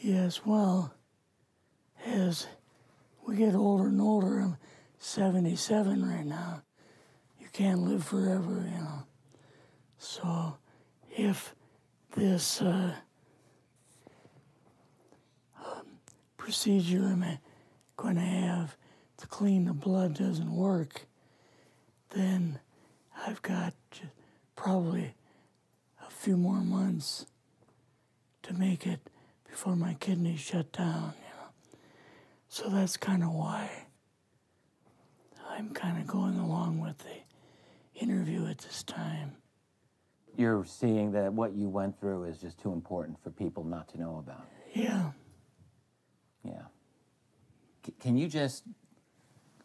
Yes, well, as we get older and older, I'm 77 right now. You can't live forever, you know. So if this procedure I'm going to have to clean the blood doesn't work, then I've got probably a few more months to make it before my kidneys shut down, you know. So that's kind of why I'm kind of going along with the interview at this time. You're seeing that what you went through is just too important for people not to know about. Yeah. Yeah. Can you just,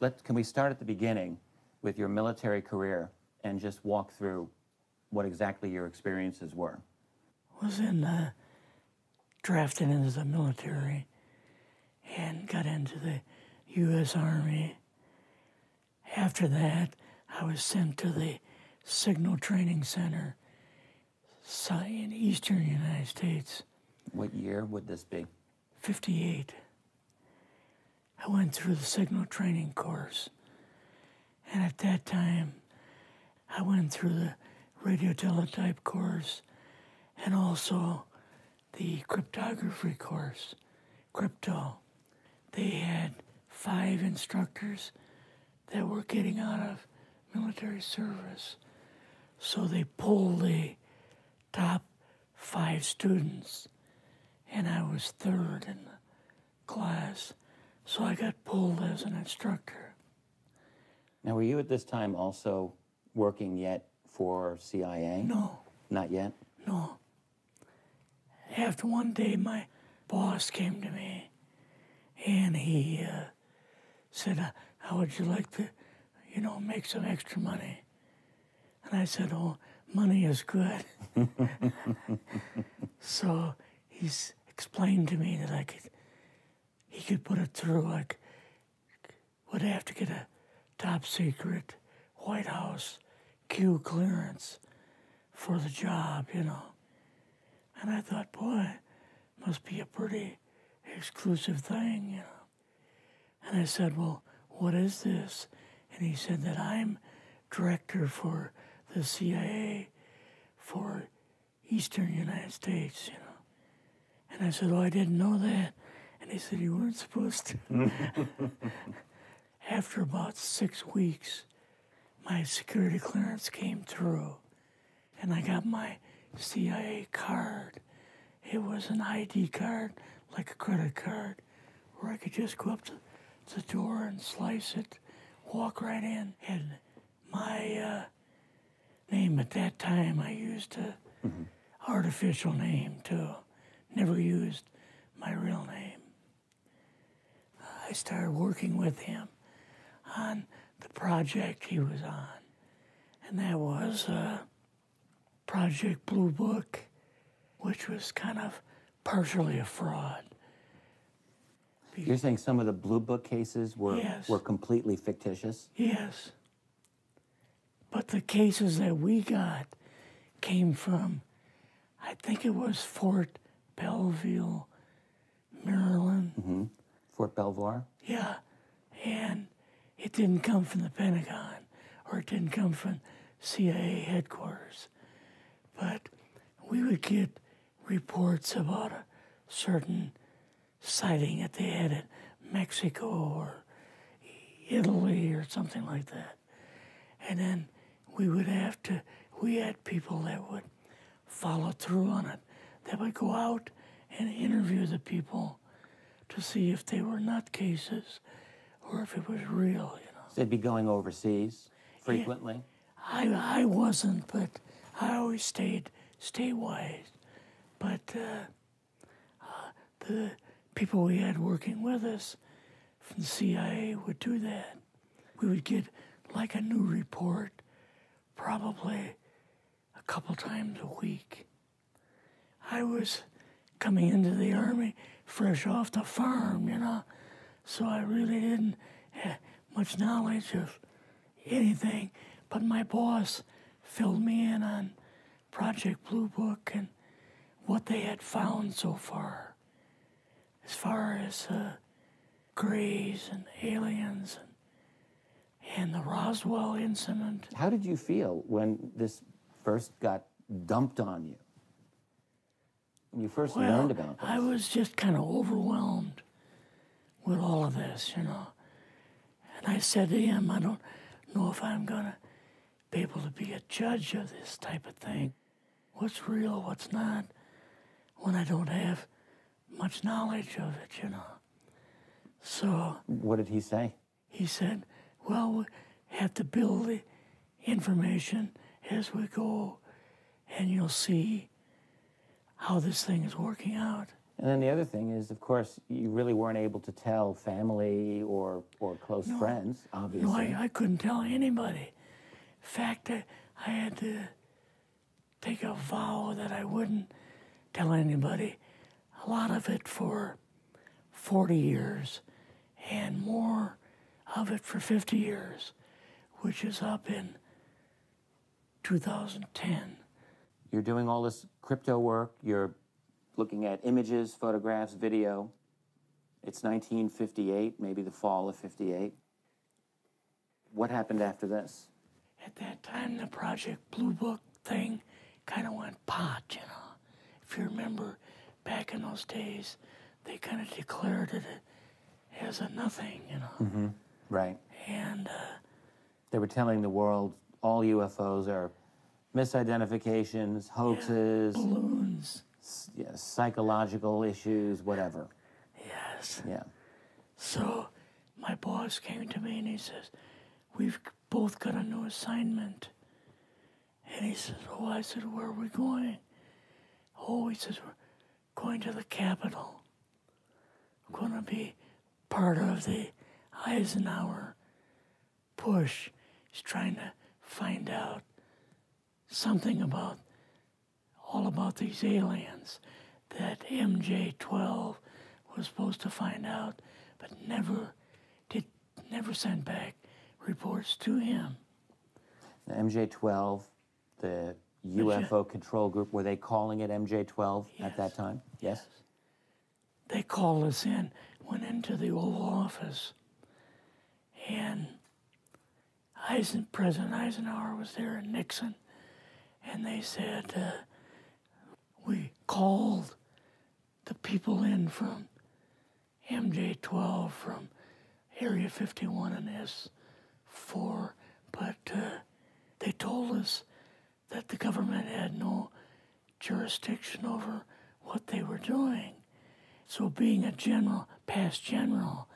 can we start at the beginning with your military career and just walk through what exactly your experiences were? Was drafted into the military and got into the U.S. Army. After that, I was sent to the Signal Training Center in eastern United States. What year would this be? 58. I went through the signal training course. And at that time, I went through the radio teletype course and also the cryptography course, crypto. They had 5 instructors that were getting out of military service. So they pulled the top 5 students, and I was 3rd in the class. So I got pulled as an instructor. Now, were you at this time also working yet for CIA? No. Not yet? No. After one day, my boss came to me, and he said, how would you like to, make some extra money? And I said, oh, money is good. So he's explained to me that he could put it through. I would have to get a top secret White House Q clearance for the job, And I thought, boy, must be a pretty exclusive thing, And I said, well, what is this? And he said that I'm director for the CIA for Eastern United States, And I said, oh, I didn't know that. And he said, you weren't supposed to. After about 6 weeks, my security clearance came through, and I got my CIA card. It was an ID card, like a credit card, where I could just go up to the door and slice it, walk right in. And my name at that time, I used a artificial name too. Never used my real name. I started working with him on the project he was on, and that was Project Blue Book, which was kind of partially a fraud. You're saying some of the Blue Book cases were Yes. were completely fictitious? Yes. But the cases that we got came from, I think it was Fort Belvoir, Maryland. Fort Belvoir? Yeah. And it didn't come from the Pentagon, or it didn't come from CIA headquarters. But we would get reports about a certain sighting that they had in Mexico or Italy or something like that. And then we had people that would follow through on it, that would go out and interview the people to see if they were nutcases or if it was real, So they'd be going overseas frequently? Yeah, I wasn't, but I always stayed statewide. But the people we had working with us from the CIA would do that. We would get like a new report probably a couple times a week. I was coming into the Army fresh off the farm, so I really didn't have much knowledge of anything. But my boss filled me in on Project Blue Book and what they had found so far. as far as Greys and aliens and the Roswell incident. How did you feel when this first got dumped on you? When you first learned about this? I was just kind of overwhelmed with all of this, you know. And I said to him, I don't know if I'm going to be able to be a judge of this type of thing. What's real, what's not, when I don't have much knowledge of it, you know. So... What did he say? He said, well, we have to build the information as we go, and you'll see how this thing is working out. And then the other thing is, of course, you really weren't able to tell family or close friends, obviously. No, I couldn't tell anybody. In fact, I had to take a vow that I wouldn't tell anybody. A lot of it for 40 years, and more of it for 50 years, which is up in 2010. You're doing all this crypto work. You're looking at images, photographs, video. It's 1958, maybe the fall of 58. What happened after this? At that time, the Project Blue Book thing kind of went pot, you know. If you remember, back in those days, they kind of declared it as a nothing, you know. Mm-hmm. Right. And they were telling the world all UFOs are misidentifications, hoaxes, balloons, psychological issues, whatever. Yes. Yeah. So my boss came to me and he says, we've both got a new assignment. And he says, oh, I said, where are we going? Oh, he says, we're going to the Capitol. We're going to be part of the Eisenhower push. He's trying to find out something about, all about these aliens that MJ-12 was supposed to find out, but never sent back reports to him. The MJ-12, the UFO control group, were they calling it MJ-12 at that time? Yes. They called us in, went into the Oval Office, and President Eisenhower was there and Nixon, and they said, we called the people in from MJ-12 from Area 51 and S4, but they told us that the government had no jurisdiction over what they were doing. So being a general, past general,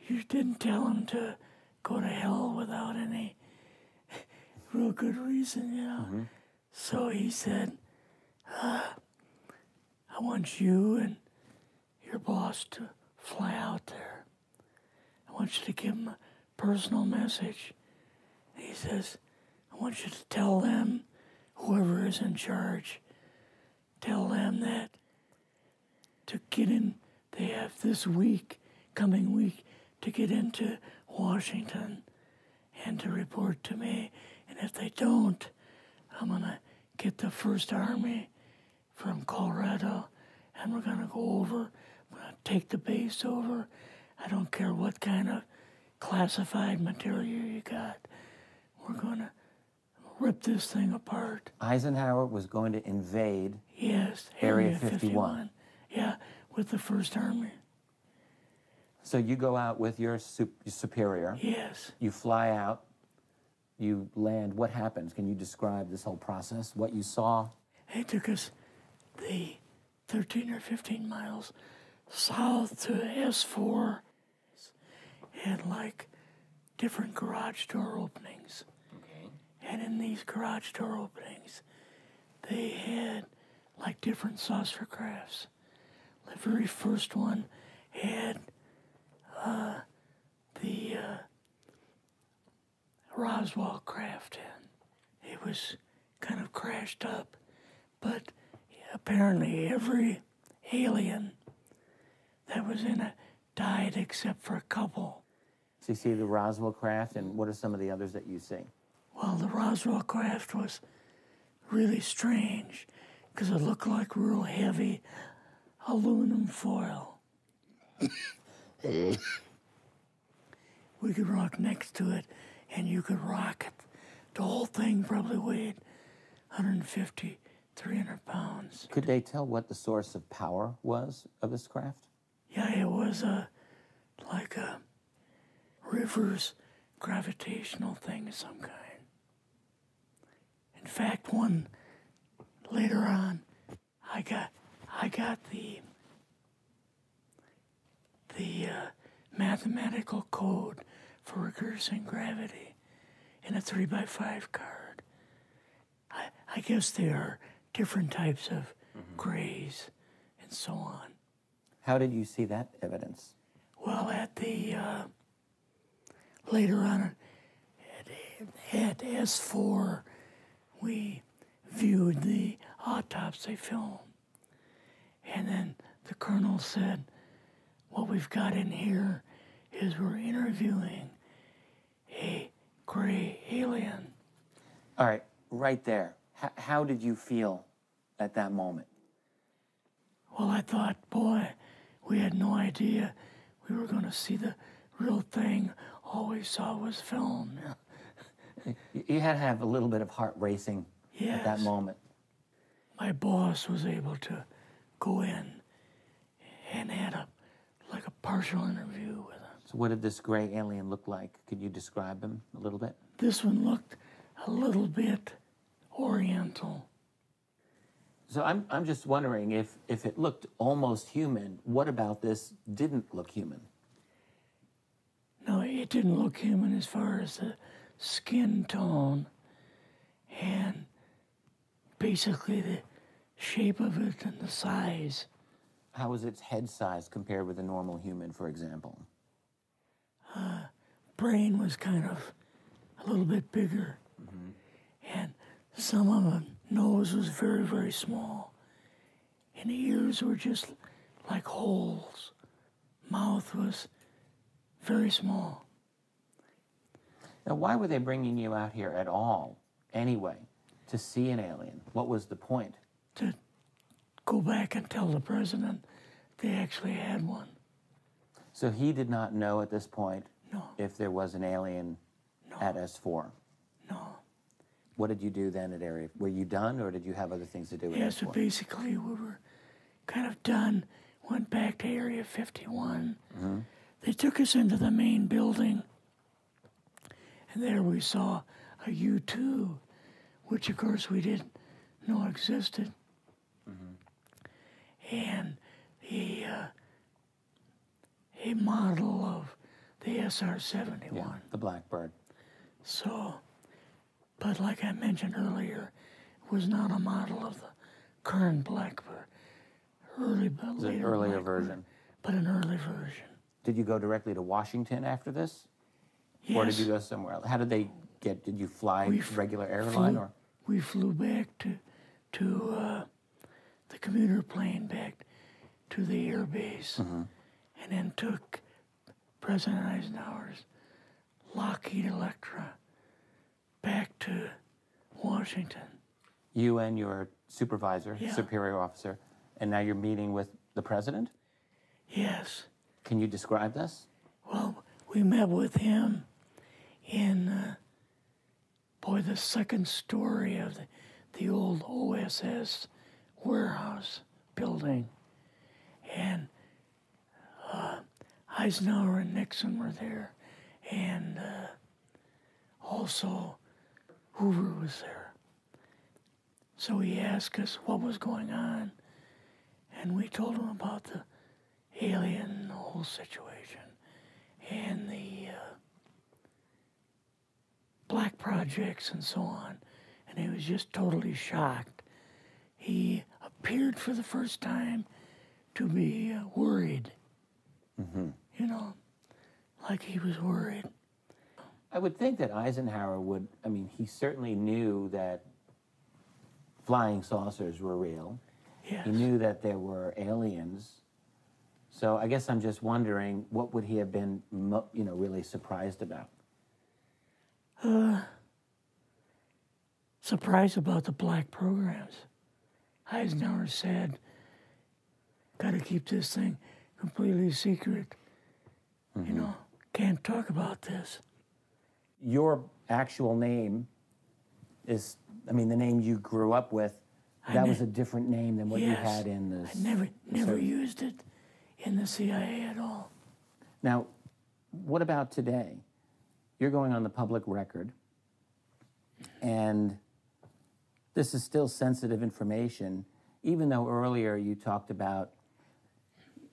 you didn't tell them to go to hell without any real good reason, you know. Mm-hmm. So he said, I want you and your boss to fly out there. I want you to give them a personal message. And he says, I want you to tell them, whoever is in charge, tell them that to get in, they have this week, coming week, to get into Washington and to report to me. And if they don't, I'm going to get the First Army from Colorado, and we're going to go over, we're going to take the base over. I don't care what kind of classified material you got. We're going to rip this thing apart. Eisenhower was going to invade Area 51. Yeah, with the First Army. So you go out with your superior. Yes. You fly out. You land. What happens? Can you describe this whole process, what you saw? They took us the 13 or 15 miles south to S4 and like different garage door openings. Okay. And in these garage door openings, they had like different saucer crafts. The very first one had the Roswell craft in. It was kind of crashed up, but apparently every alien that was in it died except for a couple. So you see the Roswell craft, and what are some of the others that you see? Well, the Roswell craft was really strange because it looked like real heavy aluminum foil. We could rock next to it, and you could rock it. The whole thing probably weighed 150, 300 pounds. Could they tell what the source of power was of this craft? Yeah, it was like a reverse gravitational thing of some kind. In fact, one later on, I got the mathematical code for reversing gravity in a 3x5 card. I guess there are different types of grays and so on. How did you see that evidence? Well, at the later on at S4, we viewed the autopsy film, and then the colonel said, "What we've got in here is we're interviewing a gray alien." All right, right there. How did you feel at that moment? Well, I thought, boy, we had no idea we were going to see the real thing. All we saw was film. You had to have a little bit of heart racing at that Yes. moment. My boss was able to go in and had a partial interview with him. So what did this gray alien look like? Could you describe him a little bit? This one looked a little bit oriental. So I'm just wondering if it looked almost human, what about this didn't look human? No, it didn't look human as far as the skin tone and basically the shape of it and the size. How was its head size compared with a normal human, for example? Brain was kind of a little bit bigger. And some of the nose was very, very small. And the ears were just like holes. Mouth was very small. Now, why were they bringing you out here at all, anyway, to see an alien? What was the point? To go back and tell the president they actually had one. So he did not know at this point No, if there was an alien at S4. no. What did you do then at Area? Were you done, or did you have other things to do with Yeah, S4? so basically we were kind of done, went back to Area 51. They took us into the main building, and there we saw a U-2, which of course we didn't know existed. And a model of the SR-71. Yeah, the Blackbird. So, but like I mentioned earlier, it was not a model of the current Blackbird, It's an earlier version. but an early version. Did you go directly to Washington after this? Yes. Or did you go somewhere else? How did they get, did you fly regular airline or? We flew back to the commuter plane back to the air base, and then took President Eisenhower's Lockheed Electra back to Washington. You and your supervisor, Yeah. superior officer, and now you're meeting with the president? Yes. Can you describe this? Well, we met with him in, the second story of the old OSS warehouse building. And Eisenhower and Nixon were there, and also Hoover was there. So he asked us what was going on, and we told him about the alien, the whole situation, and the black projects and so on. And he was just totally shocked. He appeared for the first time to be worried. You know, like he was worried. I would think that Eisenhower would, he certainly knew that flying saucers were real. Yes. He knew that there were aliens. So I guess I'm just wondering, what would he have been, really surprised about? Surprised about the black programs. Eisenhower said, got to keep this thing completely secret. You know, can't talk about this. Your actual name is, I mean, the name you grew up with, that was a different name than what you had in the... I never used it in the CIA at all. Now, what about today? You're going on the public record, and this is still sensitive information, even though earlier you talked about,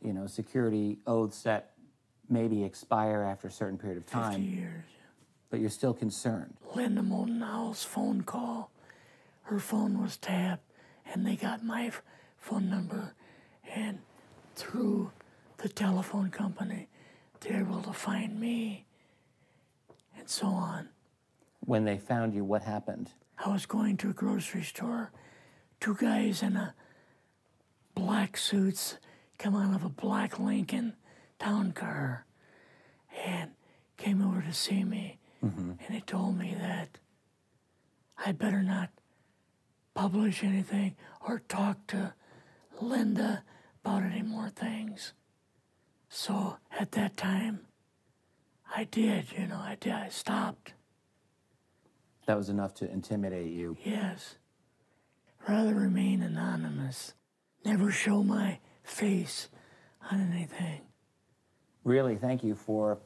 you know, security oaths that maybe expire after a certain period of time. 50 years. But you're still concerned. Linda Moldenhauer's phone call, her phone was tapped, and they got my phone number, and through the telephone company, they're able to find me, and so on. When they found you, what happened? I was going to a grocery store. Two guys in a black suits come out of a black Lincoln town car and came over to see me. And they told me that I better not publish anything or talk to Linda about any more things. So at that time, I did, you know, I stopped. That was enough to intimidate you. Yes. Rather remain anonymous. Never show my face on anything. Really, thank you for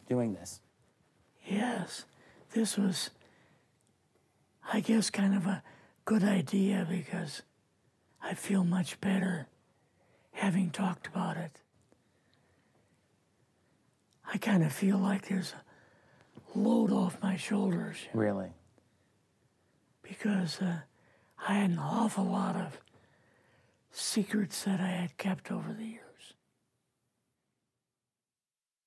doing this. Yes, this was, I guess, kind of a good idea because I feel much better having talked about it. I kind of feel like there's a load off my shoulders. Really? Because I had an awful lot of secrets that I had kept over the years.